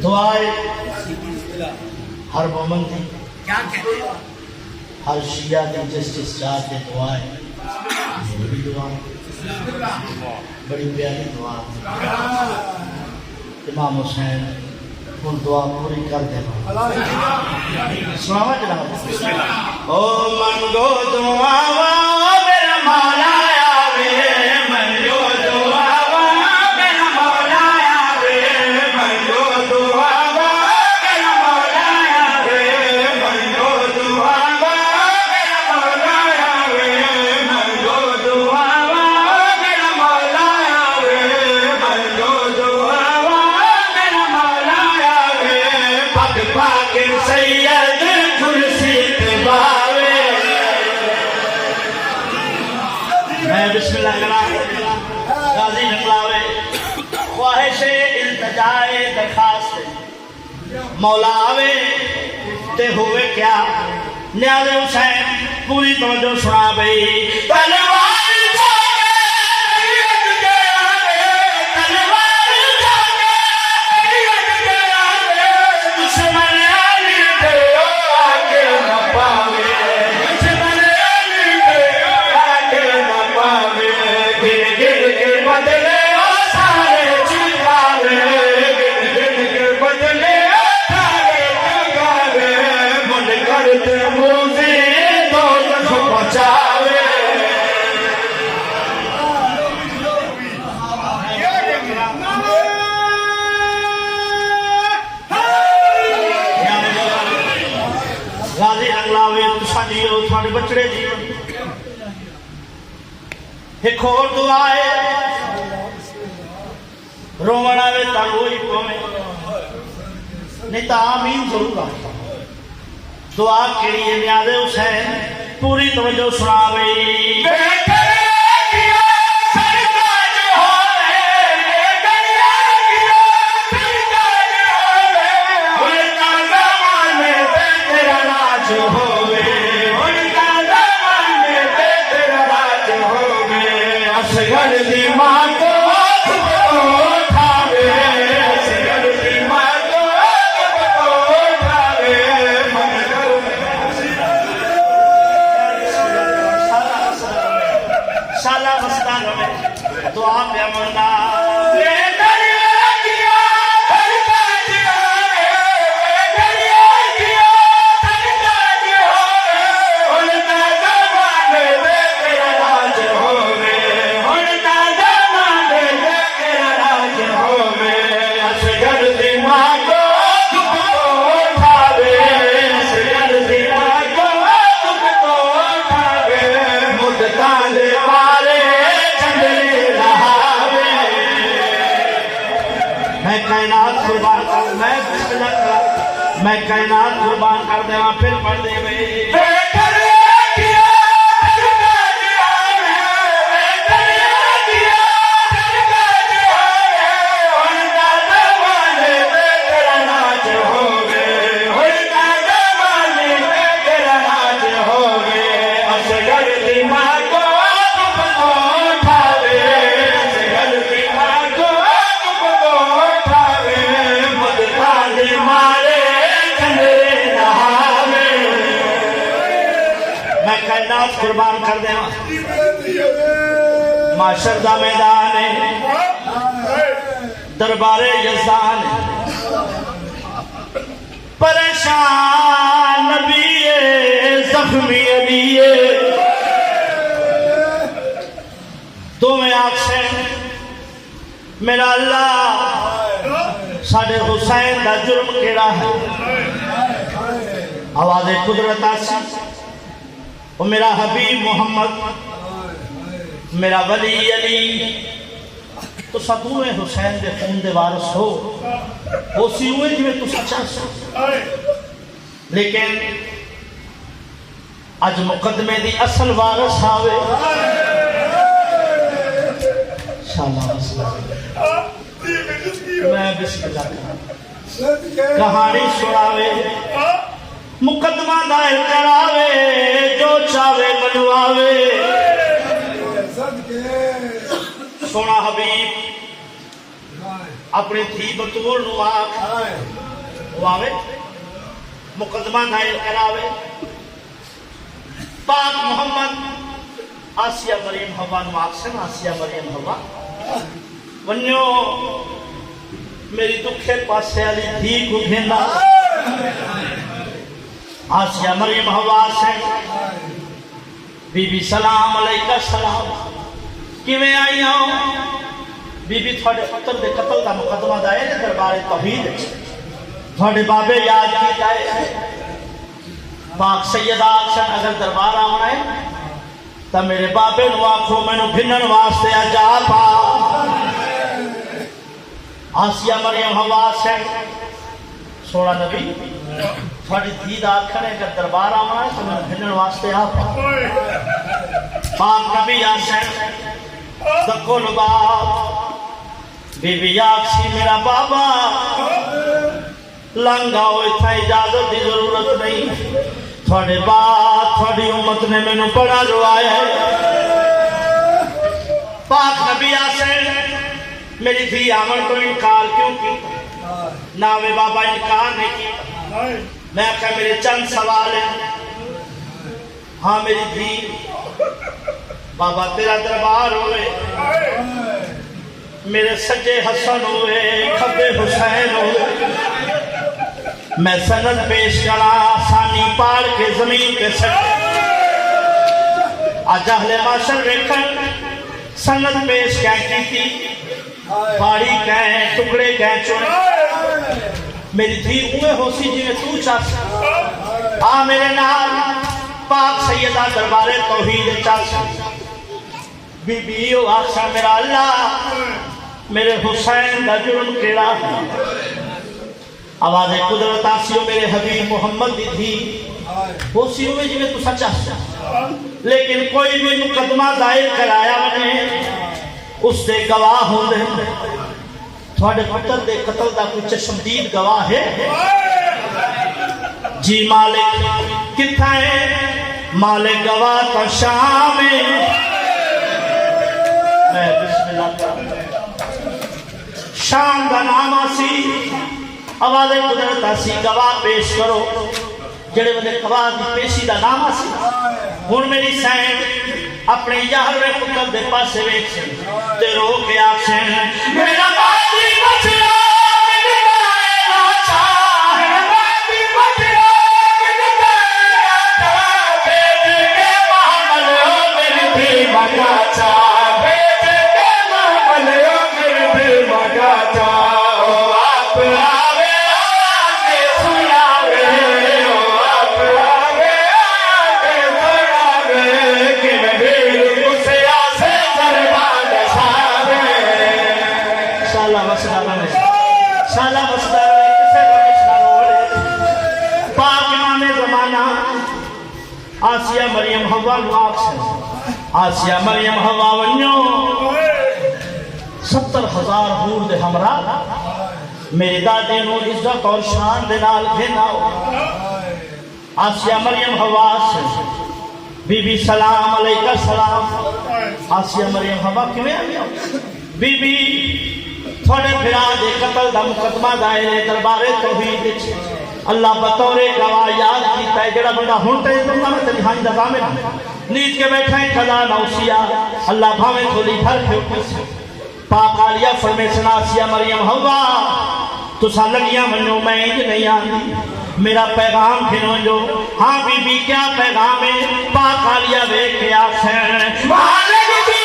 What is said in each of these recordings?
दुआए हर मोमन थी, हर शिया की जिस जात की दुआए बड़ी दुआ, बड़ी प्यारी दुआ। इमाम हुसैन उन दुआ पूरी कर देना। सुनावा जनाब। ओ मंगो दुआ मेरा मौला आवे, मंगो दुआ मेरा मौला आवे, मंगो दुआ मेरा मौला आवे, मंगो दुआ मेरा मौला आवे, मंगो दुआ मेरा मौला आवे, मंगो दुआ मेरा मौला आवे। पग पाके सैयद कुर्सी पे बावे। मैं बिस्मिल्लाह गाजी निकलावे ख्वाहिशे इल्तिजाए दरखास्त मौला आवे ते होवे क्या न्याज़े हुसैन पूरी तवज्जो सुना बई। तलवार थोड़े बचड़े जीवन एक और दुआ है रोवण आवे तो रोई पवे नहीं तो आमीन जरूर आता। दुआ केड़ी है न्याज़े हुसैन पूरी तवज्जो सुना बई। दुआ पे मंगा मैं कायनात कुर्बान कर देवा फिर पढ़ दे कुर्बान कर दे। माशर दा मैदान है दरबारे यज़ान परेशान नबी जख्मी अली तुम्हें आखे मेरा अल्लाह साडे हुसैन का जुर्म केड़ा है। आवाज़े कुदरत आसी वो मेरा हबीब मोहम्मद मेरा वली अली तो सतूए हुसैन के खून दे वारिस हो सी हुए जिवें तुसीं चाहो। लेकिन अज मुकदमे दी असल वारिस आवे मैं बिस्मिल्लाह कहानी सुनावे मुकदमा दायर करावे जो चावे मनवावे। सोना हबीब अपनी थी बतूल नु आख वो आवे मुकदमा दायर करावे पाक मोहम्मद आसिया मरियम हवा नु आखसन आसिया मरियम हवा वन्यो मेरी दुखे पासे वाली थी को घेंदा आसिया मरियम हवा से बीबी सलाम अलैका सलाम किवें आई हो बीबी थोड़े पुत्र दे कत्ल का मुकदमा दायर है दरबार तौहीद थोड़े बाबे याद की जाए पाक सैयदा अक्सर अगर दरबार आना है तो मेरे बाबे नु आखो मैनू भिन्नन वास्ते आजा पा आसिया मरियम हवा से सोना नबी थोड़ी धी दा आखर है अगर दरबार आना है तो मैनू भिन्नन वास्ते आ पा पाक नबी आसे दको लबाब बीबी आखसी मेरा बाबा लंघाओ इतना इजाजत की जरूरत नहीं थोड़े बाद थोड़ी उम्मत ने मैनू बड़ा रुआया है पाक नबी आसे मेरी थी आमन को इनकार क्यों की ना वे बाबा इनकार नहीं की मैं क्या मेरे चंद सवाल है हाँ मेरी थी बाबा तेरा दरबार हुए मेरे सज्जे हसन हुए खब्बे हुसैन हुए मैं सनद पेश करा सानी पाड़ के जमीन पे सटे आज अहले माशर वेखन सनद पेश क्या की थी पाड़ी कह टुकड़े कह चुने मेरी थी उमे होसी जिन्हें तू चाह आ मेरे नाल पाक सैयदा दरबारे तौहीद चाह बीबी आशा मेरा अल्लाह मेरे हुसैन का जुर्म केड़ा आवाज कुदरत आसियो मेरे हबीब मोहम्मद दी थी वो सियो में जिਵੇਂ तू सच्चा लेकिन कोई भी मुकदमा दायर कराया बने उससे गवाह होंदे थोड़े पुत्र दे कत्ल दा कोई चश्मदीद गवाह है जी मालिक किथा है मालिक गवाह तो शाम है मैं बिस्मिल्लाह शाम का नाम आसी आवाज़ कुदरत आसी गवाह पेश करो जेड़े बंदे गवाह की पेशी का नाम आसी हुण मेरी सैन अपने 11वें पुत्र दे पासे वेख ते रो के आखन मेरा बादी बचड़ा मैनू ना चाहे बादी बचड़ा मैनू ना चाहे के महमल मेरी भी मगा चाहे के महमल मेरी भी मगा चाहे आप आसिया मरियम हवा आसिया मरियम हवा वन्यो 70,000 हूर दे हमरा मेरी दादी नु इज्जत और शान दे नाल घेनाओ आसिया मरियम हवा बीबी सलाम अलैका सलाम आसिया मरियम हवा किवें आ गया बीबी थोड़े फिरा दे कत्ल दा मुकदमा दायर दरबारे तौहीद अल्लाह बतौरे गवाह याद कीता है जेड़ा बंदा हुण ते दूंगा मैं तेरी हां दा जामे नीत के बैठा है खदा नौसिया अल्लाह भावे थोड़ी भर के पाक आलिया फरमेशना आसिया मरियम हवा तुसा लगियां मनो मैं इंज नहीं आंदी मेरा पैगाम खिनो जो हां बीबी क्या पैगाम है पाक आलिया देख के आखन मालिक तू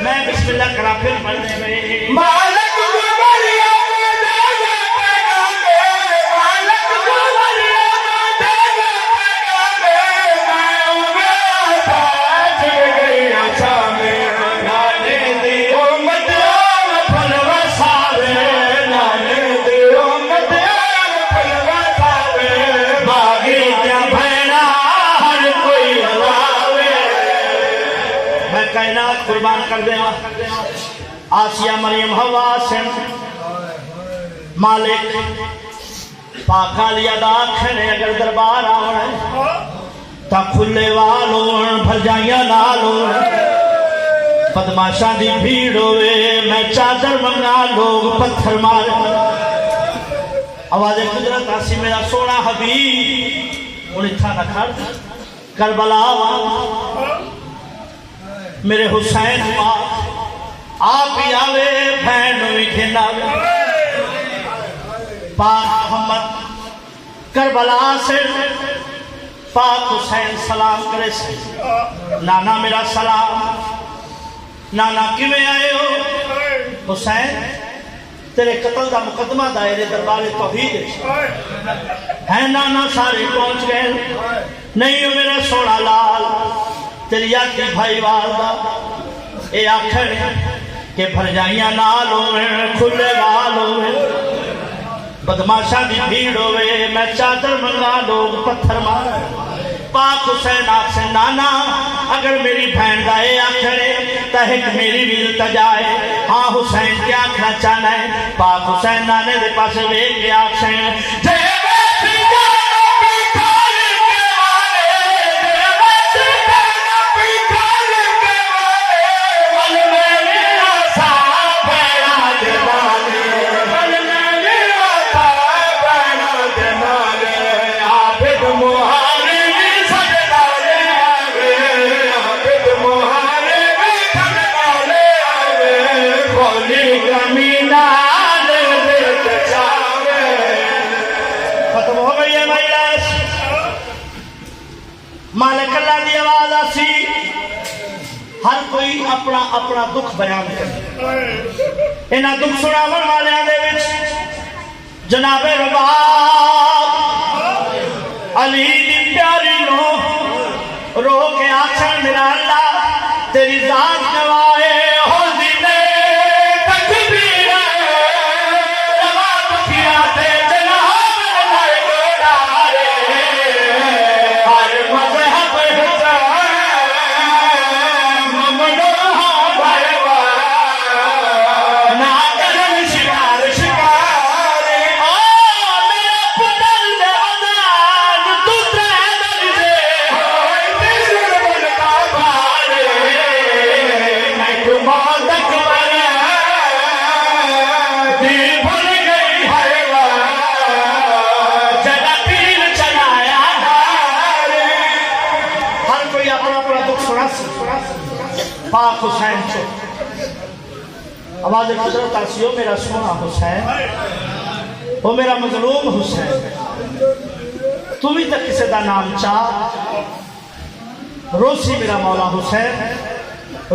मैं बिस्मिल्लाह करा फिर पढ़ने में मालिक कुर्बान कर दे। आसिया मरियम हवा से मालिक पाखा लिया दाखने अगर दरबार आवे ता खुले वाल होन भरजाइयां नाल होन बदमाशा दी भीड़ होवे मैं चादर मंगा लोग पत्थर मार। आवाज़ कुदरत आसी मेरा सोना हबीब हुण इत्था ना खड़ करबला मेरे हुसैन आप ही आवे भैन भी नावे पाक मोहम्मद करबला से पाक हुसैन सलाम करे से नाना मेरा सलाम। नाना किवें आए हो हुसैन तेरे कत्ल का मुकदमा दायरे दरबारे तौहीद है नाना सारे पहुंच गए नहीं हो मेरा सोना लाल तेरी यादी भाई वालदा ये आखर के भरजाइयां नाल होवे खुले वाल होवे बदमाशा की भीड़ होवे मैं चादर मंगा लोग पत्थर मार। पाक हुसैन आपसे नाना अगर मेरी बहन का ये आखरे तहक मेरी भी तजाए। हाँ हुसैन क्या आखना चाहना है। पाक हुसैन नाने के पास वेख के आखसे मालिक अल्लाह की आवाज आसी हर कोई अपना अपना दुख बयान करे। इन्हां दुख सुनावन वालियां दे विच जनाबे रबाब अली दी प्यारी नो रो के आखन मेरा अल्लाह तेरी जात नवाए हो दिने तकबीर रवा बखिया ते जनाब नाए गोड़ारे हर मजहब पाक हुसैन चो आवाज कुदरत आसियो मेरा सोना हुसैन वो मेरा मजलूम हुसैन तू भी तो किसी का नाम चाह रोसी मेरा मौला हुसैन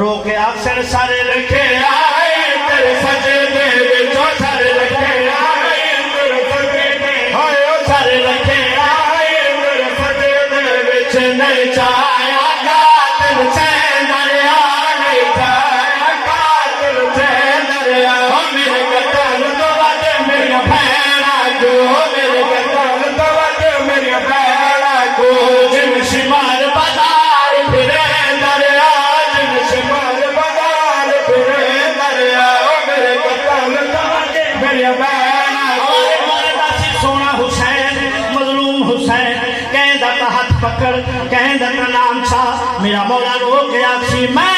रो के आखिर सारे रखे आए तेरे सजदे विचों सारे रखे आए तेरे सजदे हाय ओ सारे रखे आए तेरे सजदे विच नहीं चाया कातिल हुसैन दरिया नहीं चाया कातिल हुसैन दरिया मेरे कतल तो वध मेरी भैणा जो मेरे कतल तो वध मेरी भैणा को जिन शिमार बाजार फिरे दरिया जिन शिमार बाजार फिरे दरिया मेरे कतल तो वध मेरी भैणा सोना हुसैन मजलूम हुसैन कहदा हाथ पकड़ कहदा नाम सा मेरा मौला रो के आखी मैं